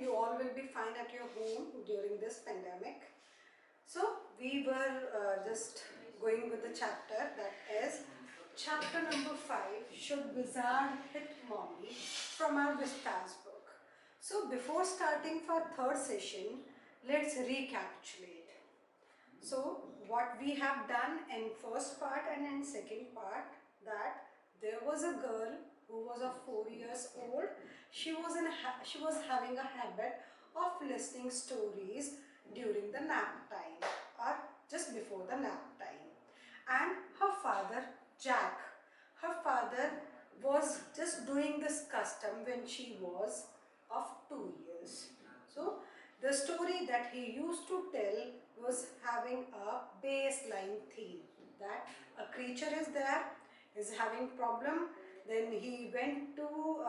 you all will be fine at your home during this pandemic. So we were just going with the chapter, that is chapter number 5, Should Wizard Hit Mommy, from our Vistas book. So before starting for third session, let's recapitulate. So what we have done in first part and in second part, that there was a girl who was of 4 years old. She was having a habit of listening stories during the nap time or just before the nap time. And her father, Jack, her father was just doing this custom when she was of 2 years. So the story that he used to tell was having a baseline theme, that a creature is there, is having problem, then he went to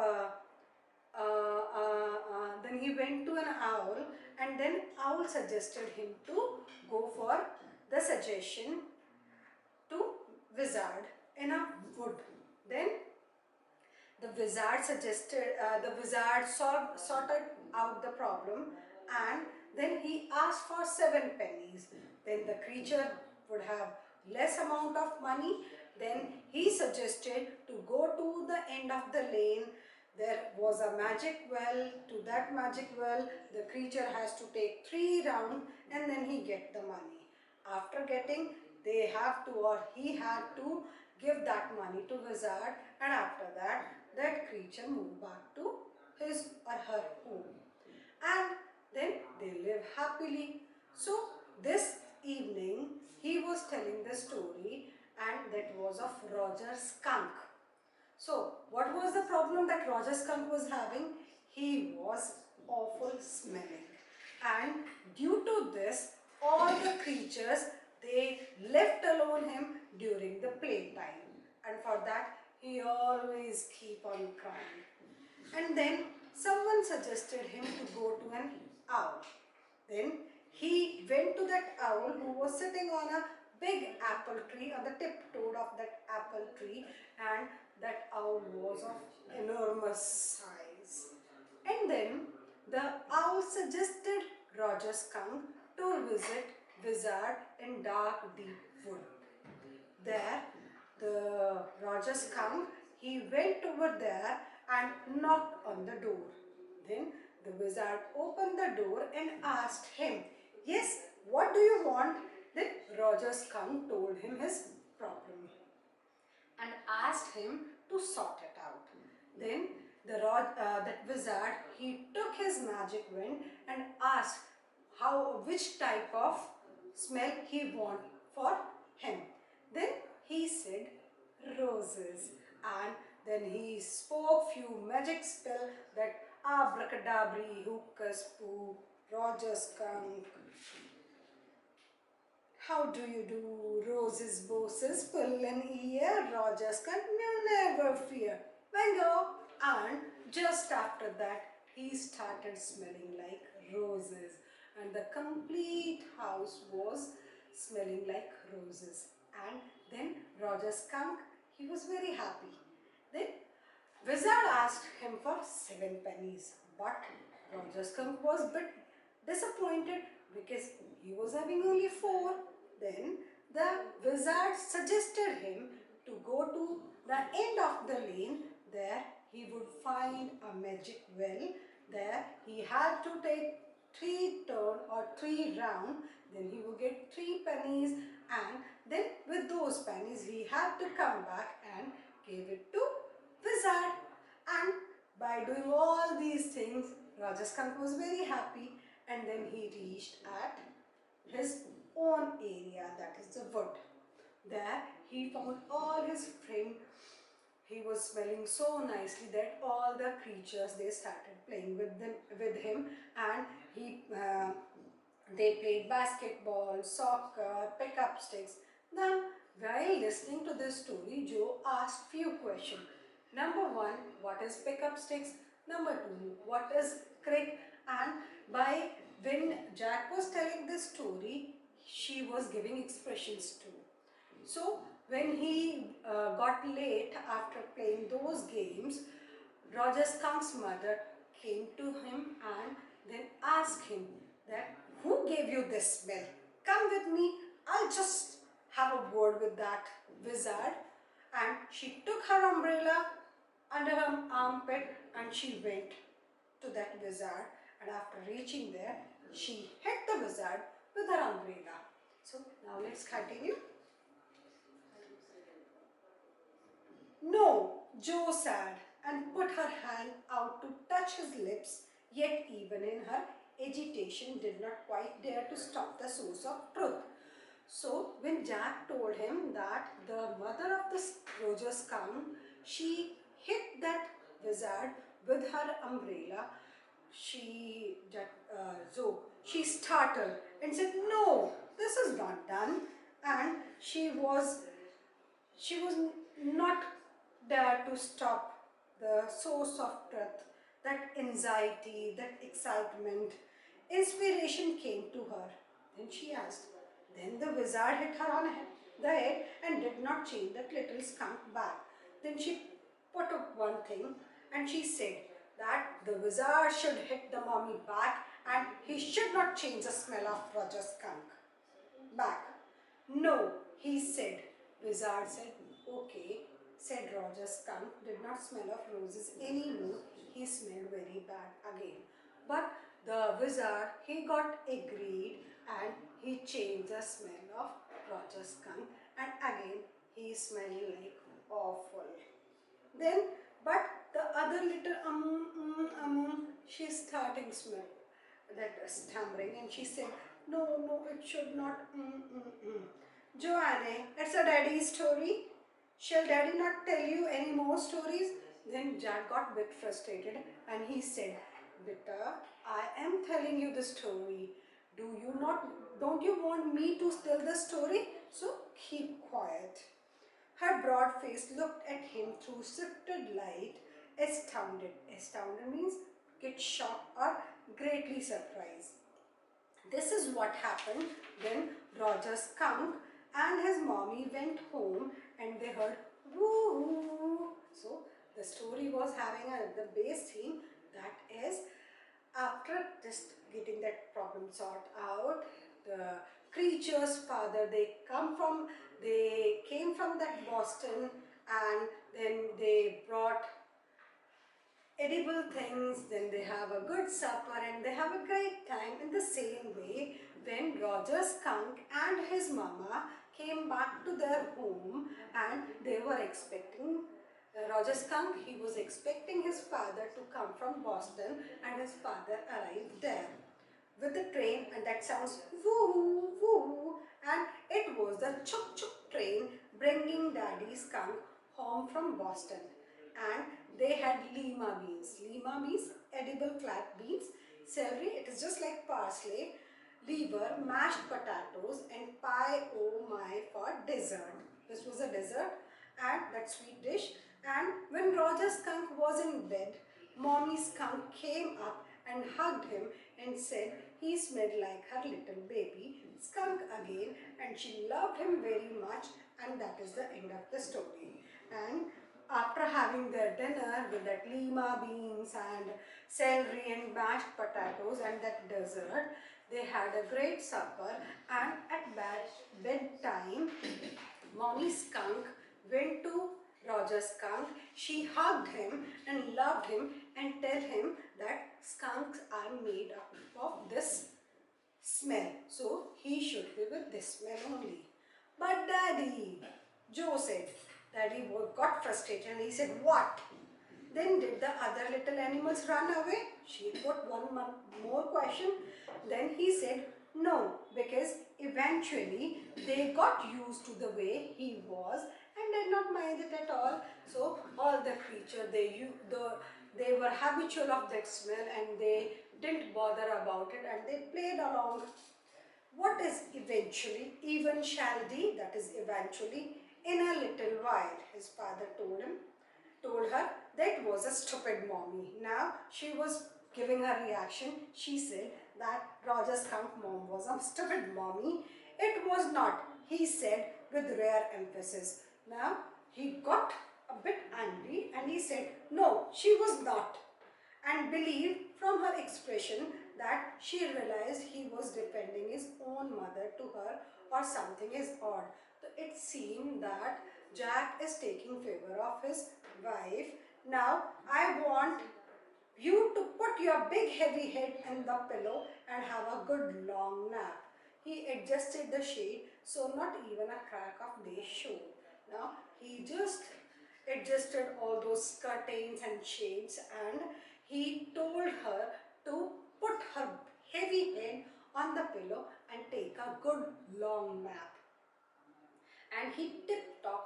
an owl, and then owl suggested him to go for the suggestion to wizard in a wood. Then the wizard sorted out the problem, and then he asked for 7 pennies. Then the creature would have less amount of money. Then he suggested to go to the end of the lane. There was a magic well. To that magic well, the creature has to take 3 rounds and then he get the money. After getting, he had to give that money to wizard, and after that, that creature moved back to his or her home. And then they live happily. So this evening, he was telling the story, and that was of Roger Skunk. So what was the problem that Roger Skunk was having? He was awful smelling, and due to this, all the creatures, they left alone him during the playtime, and for that he always keep on crying. And then someone suggested him to go to an owl. Then he went to that owl who was sitting on a big apple tree, on the tiptoe of that apple tree, and that owl was of enormous size. And then the owl suggested Roger Skunk to visit wizard in dark deep wood. There, the Roger Skunk, he went over there and knocked on the door. Then the wizard opened the door and asked him, "Yes, what do you want?" Then Roger Skunk told him his problem and asked him to sort it out. Then that wizard, he took his magic wand and asked which type of smell he want for him. Then he said roses, and then he spoke few magic spell, that abracadabra, hocus pocus, Roger Skunk, how do you do? Roses, bosses, pull an ear, Roger Skunk, never fear. Bingo! And just after that, he started smelling like roses, and the complete house was smelling like roses. And then Roger Skunk, he was very happy. Then wizard asked him for 7 pennies, but Roger Skunk was a bit disappointed because he was having only 4. Then the wizard suggested him to go to the end of the lane. There he would find a magic well. There he had to take 3 turn or 3 round. Then he would get 3 pennies, and then with those pennies he had to come back and give it to wizard. And by doing all these things, Roger Skunk was very happy, and then he reached at his own area, that is the wood. There he found all his friends. He was smelling so nicely that all the creatures, they started playing with him, and they played basketball, soccer, pick-up sticks. Then while listening to this story, Joe asked few questions. Number 1, what is pick-up sticks? Number 2, what is crick? And when Jack was telling this story, she was giving expressions too. So when he got late after playing those games, Roger Skunk's mother came to him and then asked him that, who gave you this smell? Come with me, I'll just have a word with that wizard. And she took her umbrella under her armpit and she went to that wizard, and after reaching there, she hit the wizard with her umbrella. So now let's continue. No, Joe said and put her hand out to touch his lips, yet even in her agitation did not quite dare to stop the source of truth. So when Jack told him that the mother of the Roger skunk, she hit that wizard with her umbrella, she startled and said, "No, this is not done." And she was not there to stop the source of truth, that anxiety, that excitement. Inspiration came to her. Then she asked. Then the wizard hit her on the head and did not change that little skunk back. Then she put up one thing and she said that the wizard should hit the mommy back and he should not change the smell of Roger's skunk back. No, he said. Wizard said, okay, said Roger. Skunk did not smell of roses anymore. He smelled very bad again. But the wizard, he got agreed and he changed the smell of Roger's skunk, and again he smelled like awful. Then, but the other little she's starting smell that stammering, and she said, no, no, it should not. Joanne, it's a daddy story. Shall daddy not tell you any more stories? Then Jack got a bit frustrated and he said, Bitta, I am telling you the story. Don't you want me to tell the story? So keep quiet. Her broad face looked at him through sifted light, astounded. Astounded means get shocked or greatly surprised. This is what happened when Roger skunk and his mommy went home and they heard woo. So the story was having the base theme, that is, after just getting that problem sorted out, the creature's father, they came from that Boston, and then they brought edible things, then they have a good supper and they have a great time. In the same way, when Roger skunk and his mama came back to their home and they were expecting Roger skunk, he was expecting his father to come from Boston, and his father arrived there with the train, and that sounds woo woo, and it was the chuk chuk train bringing daddy skunk home from Boston. And they had lima beans. Lima means edible flat beans. Celery, it is just like parsley. Liver, mashed potatoes, and pie oh my for dessert. This was a dessert and that sweet dish. And when Roger skunk was in bed, mommy skunk came up and hugged him and said he smelled like her little baby skunk again, and she loved him very much, and that is the end of the story. And after having their dinner with that lima beans and celery and mashed potatoes and that dessert, they had a great supper, and at bedtime, mommy skunk went to Roger skunk. She hugged him and loved him and tell him that skunks are made up of this smell. So he should be with this smell only. But Daddy, Joe said, Daddy got frustrated and he said, what? Then did the other little animals run away? She put one more question. Then he said, no, because eventually they got used to the way he was and did not mind it at all. So all the creature, they were habitual of that smell and they didn't bother about it and they played along. What is eventually, even shall be, that is eventually, in a little while, his father told her that was a stupid mommy. Now she was giving her reaction. She said that Roger skunk mom was a stupid mommy. It was not, he said with rare emphasis. Now he got a bit angry and he said, no, she was not. and believed from her expression that she realized he was defending his own mother to her or something is odd. So it seemed that Jack is taking favor of his wife. Now I want you to put your big heavy head in the pillow and have a good long nap. He adjusted the shade so not even a crack of day showed. Now he just adjusted all those curtains and shades, and he told her to put her heavy head on the pillow and take a good long nap. And he tiptoed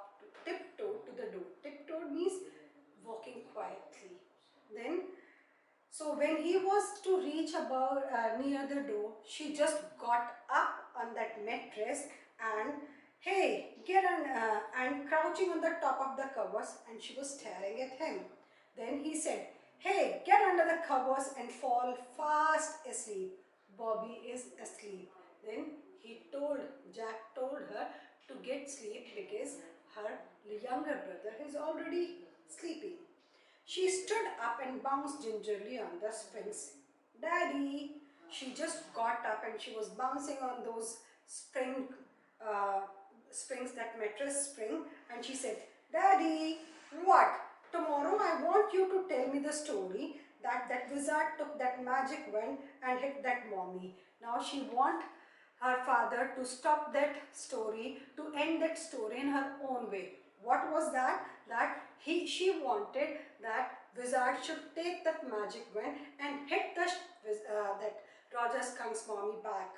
to the door. Tiptoed means walking quietly. Then so when he was to reach about near the door, she just got up on that mattress and hey, get on and crouching on the top of the covers, and she was staring at him. Then he said, "Hey, get under the covers and fall fast asleep. Bobby is asleep." Then Jack told her to get sleep because her younger brother is already sleeping. She stood up and bounced gingerly on the springs. "Daddy!" She just got up and she was bouncing on those uh, springs, that mattress spring, and she said, "Daddy, what? Tomorrow I want you to tell me the story that wizard took that magic wand and hit that mommy." Now she want her father to stop that story, to end that story in her own way. What was that? She wanted that wizard should take that magic wand and hit that Roger Skunk's mommy back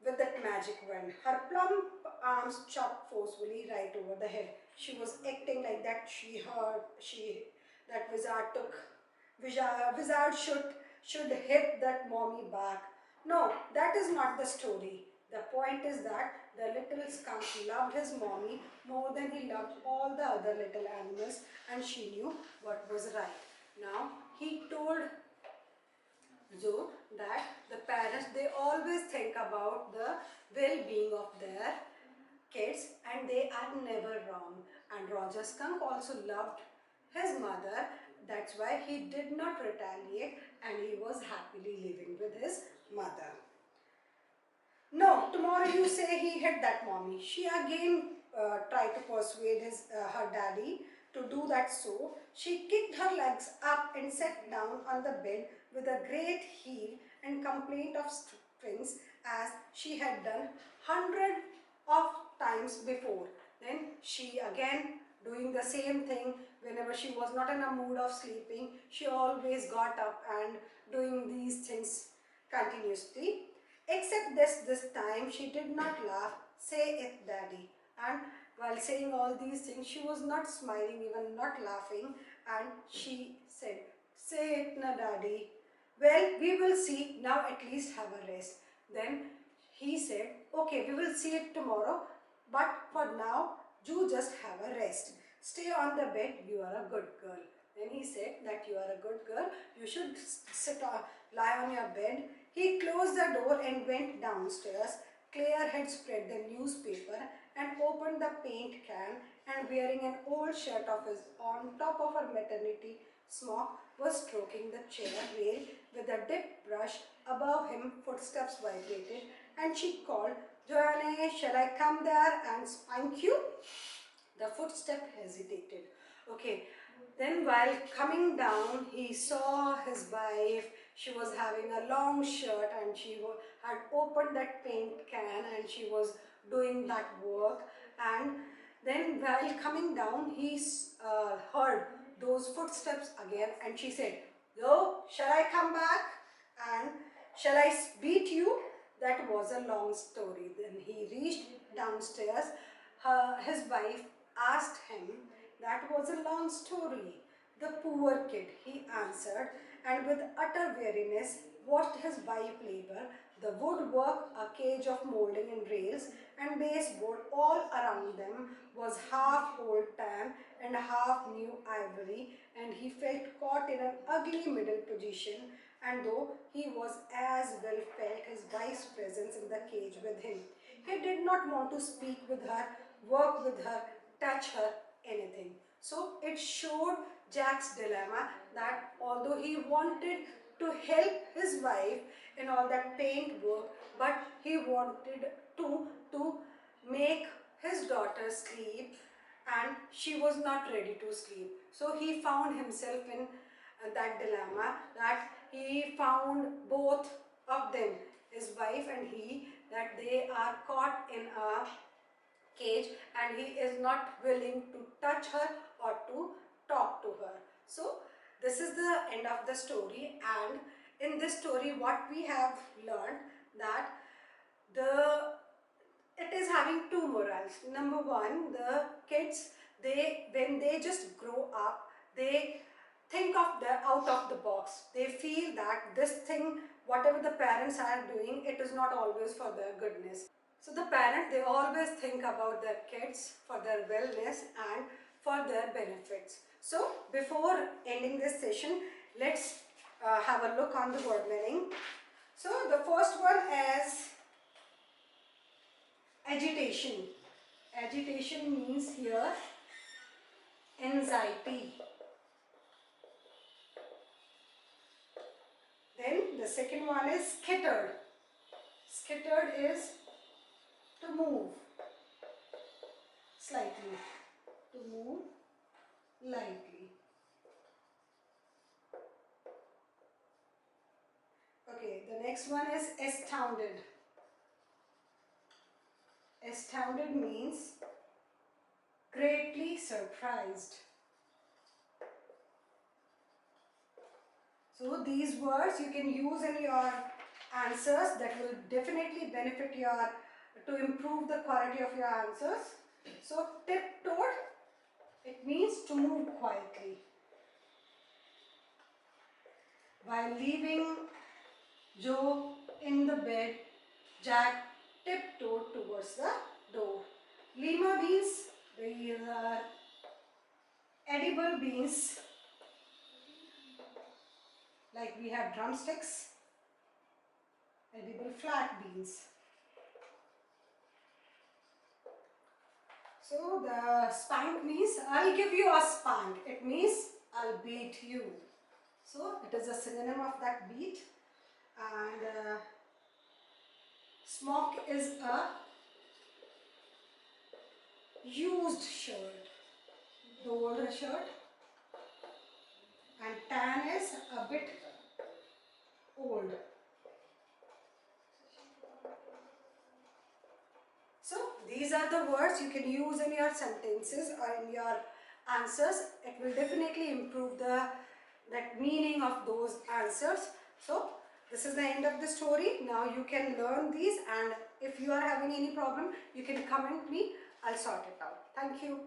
with that magic wand. Her plump arms chopped forcefully right over the head. She was acting like that that wizard should hit that mommy back. No, that is not the story. The point is that the little skunk loved his mommy more than he loved all the other little animals, and she knew what was right. Now he told so that the parents, they always think about the well-being of their kids and they are never wrong. And Roger Skunk also loved his mother. That's why he did not retaliate and he was happily living with his mother. "No, tomorrow you say he hit that mommy." She again tried to persuade her daddy to do that, so she kicked her legs up and sat down on the bed with a great heel and complaint of strings as she had done hundred of times before. Then she again doing the same thing whenever she was not in a mood of sleeping. She always got up and doing these things continuously. Except this time she did not laugh. "Say it, Daddy." And while saying all these things, she was not smiling, even not laughing. And she said, "Say it, na, Daddy." "Well, we will see. Now at least have a rest." Then he said, "Okay, we will see it tomorrow. But for now, you just have a rest. Stay on the bed. You are a good girl." Then he said that you are a good girl. You should lie on your bed. He closed the door and went downstairs. Claire had spread the newspaper and opened the paint can, and wearing an old shirt of his on top of her maternity smock was stroking the chair rail with a dip brush. Above him footsteps vibrated and she called, "Joanne, shall I come there and spank you?" The footstep hesitated. Okay, then while coming down, he saw his wife. She was having a long shirt and she had opened that paint can and she was doing that work. And then while coming down, he heard those footsteps again and she said, "Oh, shall I come back? And shall I beat you?" That was a long story. Then he reached downstairs. His wife asked him, "That was a long story." "The poor kid," he answered, and with utter weariness watched his wife labor. The woodwork, a cage of molding and rails, and baseboard all around them was half old tan and half new ivory, and he felt caught in an ugly middle position, and though he was as well felt his wife's presence in the cage with him. He did not want to speak with her, work with her, touch her, anything. So it showed Jack's dilemma, that although he wanted to help his wife in all that paint work, but he wanted to make his daughter sleep, and she was not ready to sleep. So he found himself in that dilemma, that he found both of them, his wife and he, that they are caught in a cage and he is not willing to touch her or to talk to her. So this is the end of the story, and in this story what we have learned, that the it is having two morals. Number one, the kids, they when they just grow up, they think of the out of the box. They feel that this thing, whatever the parents are doing, it is not always for their goodness. So the parent, they always think about their kids for their wellness and for their benefits. So before ending this session, let's have a look on the word meaning. So the first one is agitation. Agitation means here anxiety. Then the second one is scattered. Scattered is to move slightly, to move lightly. Okay, the next one is astounded. Astounded means greatly surprised. So these words you can use in your answers, that will definitely benefit your, to improve the quality of your answers. So tiptoed, it means to move quietly. While leaving Joe in the bed, Jack tiptoed towards the door. Lima beans, these are edible beans, like we have drumsticks, edible flat beans. So the spank means I'll give you a spank. It means I'll beat you. So it is a synonym of that beat. And smock is a used shirt, the older shirt, and tan is a bit old. So these are the words you can use in your sentences or in your answers. It will definitely improve the meaning of those answers. So this is the end of the story. Now you can learn these, and if you are having any problem, you can comment me. I'll sort it out. Thank you.